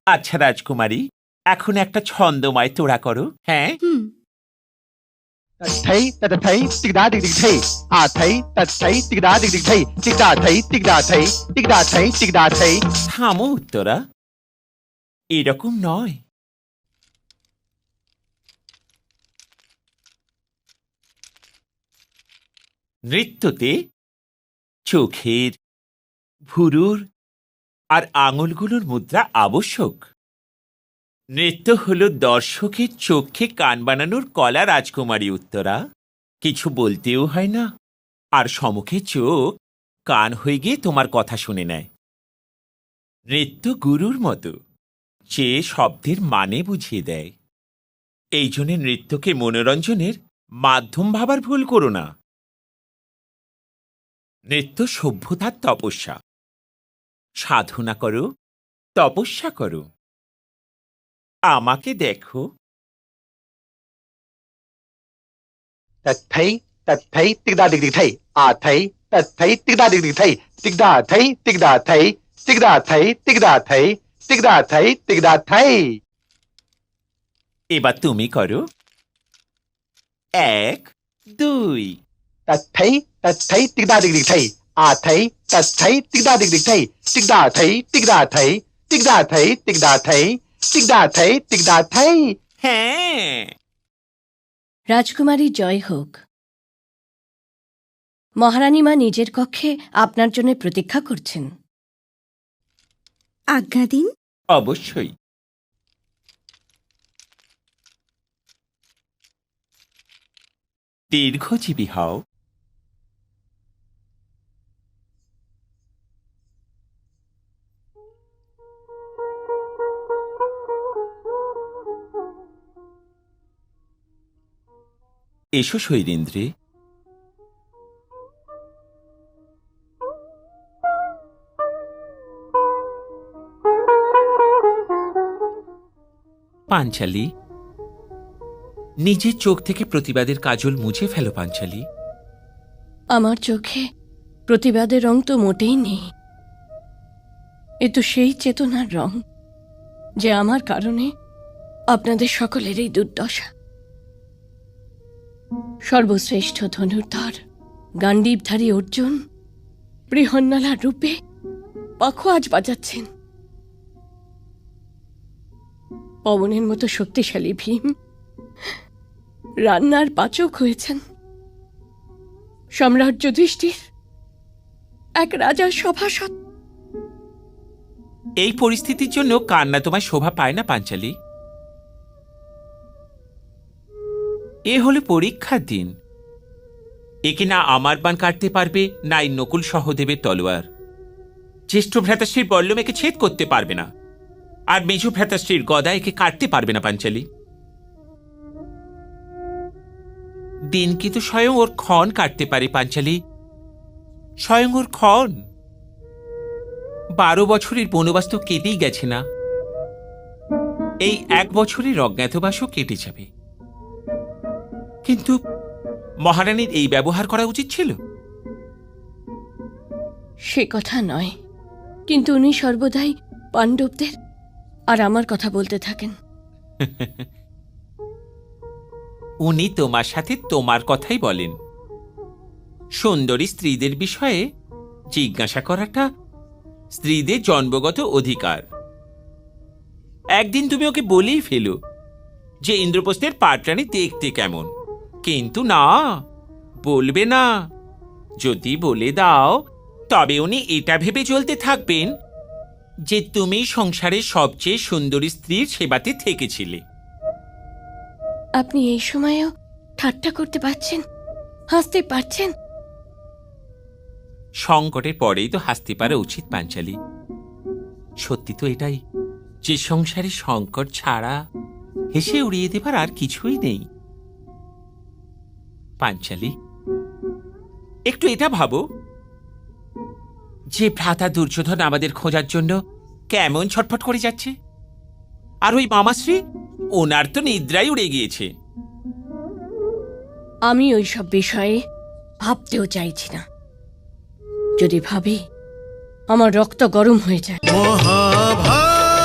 আচ্ছা রাজকুমারী, এখন একটা ছন্দময় তোড়া করো। হ্যাঁ, থামো উত্তরা, এরকম নয়। নৃত্যতে চোখের, ভুরুর আর আঙুলগুলোর মুদ্রা আবশ্যক। নৃত্য হলো দর্শকের চোখে কান বানানোর কলা রাজকুমারী উত্তরা। কিছু বলতেও হয় না, আর সম্মুখে চোখ কান হয়ে গিয়ে তোমার কথা শুনে নেয়। নৃত্য গুরুর মতো, যে শব্দের মানে বুঝিয়ে দেয়। এই জন্য নৃত্যকে মনোরঞ্জনের মাধ্যম ভাবার ভুল করো না। নৃত্য সভ্যতার তপস্যা। সাধনা করো, তপস্যা করো। আমাকে দেখো। এবার তুমি করো। 1, 2। হ্যাঁ, রাজকুমারী জয় হোক। মহারানী মা নিজের কক্ষে আপনার জন্য প্রতীক্ষা করছেন। আজ্ঞা দিন। অবশ্যই। দীর্ঘজীবী হও। এসো শৈলেন্দ্রে। পাঞ্চালী, নিজের চোখ থেকে প্রতিবাদের কাজল মুছে ফেলো পাঞ্চালী। আমার চোখে প্রতিবাদের রং তো মোটেই নেই। এ তো সেই চেতনার রং যে আমার কারণে আপনাদের সকলেরই দুর্দশা। সর্বশ্রেষ্ঠ ধনুর্ধর গান্ডীবধারী অর্জুন বৃহন্নলার রূপে পাখোয়াজ বাজাচ্ছেন। পবনের মতো শক্তিশালী ভীম রান্নার পাচক হয়েছেন। সম্রাট যুধিষ্ঠির এক রাজার সভাসদ। এই পরিস্থিতির জন্য কান্না তোমায় শোভা পায় না পাঞ্চালী। এ হলো পরীক্ষার দিন। একে না আমার বান কাটতে পারবে, না এই নকুল সহদেবের তলোয়ার। জ্যেষ্ঠ ভ্রাতাশ্রীর বল্লম একে ছেদ করতে পারবে না, আর মেজ ভ্রাতাশ্রীর গদা একে কাটতে পারবে না পাঞ্চালী। দিন কিন্তু স্বয়ং ওর ক্ষণ কাটতে পারে পাঞ্চালী, স্বয়ং ওর ক্ষণ। 12 বছরের বনবাস তো কেটেই গেছে না, এই 1 বছরের অজ্ঞাতবাসও কেটে যাবে। কিন্তু মহারানীর এই ব্যবহার করা উচিত ছিল? সে কথা নয়, কিন্তু উনি সর্বদাই পাণ্ডবদের আর আমার কথা বলতে থাকেন। উনি তোমার সাথে তোমার কথাই বলেন। সুন্দরী স্ত্রীদের বিষয়ে জিজ্ঞাসা করাটা স্ত্রীদের জন্মগত অধিকার। একদিন তুমি ওকে বলেই ফেলো যে ইন্দ্রপ্রস্থের পাটরানী দেখতে কেমন, কিন্তু না, বলবে না। যদি বলে দাও তবে উনি এটা ভেবে চলতে থাকবেন যে তুমি সংসারের সবচেয়ে সুন্দরী স্ত্রীর সেবাতে থেকেছিলে। আপনি এই সময়েও ঠাট্টা করতে পারছেন, হাসতে পারছেন? সংকটের পরেই তো হাসতে পারা উচিত পাঞ্চালী। সত্যি তো এটাই যে সংসারে সংকট ছাড়া হেসে উড়িয়ে দেবার আর কিছুই নেই। পাঞ্চালী, একটু এটা ভাবো যে ভ্রাতা দুর্যোধন আমাদের খোঁজার জন্য কেমন ছটফট করে যাচ্ছে, আর ওই মামাশ্রী, ওনার তো নিদ্রাই উড়ে গিয়েছে। আমি ওই সব বিষয়ে ভাবতেও চাইছি না। যদি ভাবি আমার রক্ত গরম হয়ে যায়। মহাভারত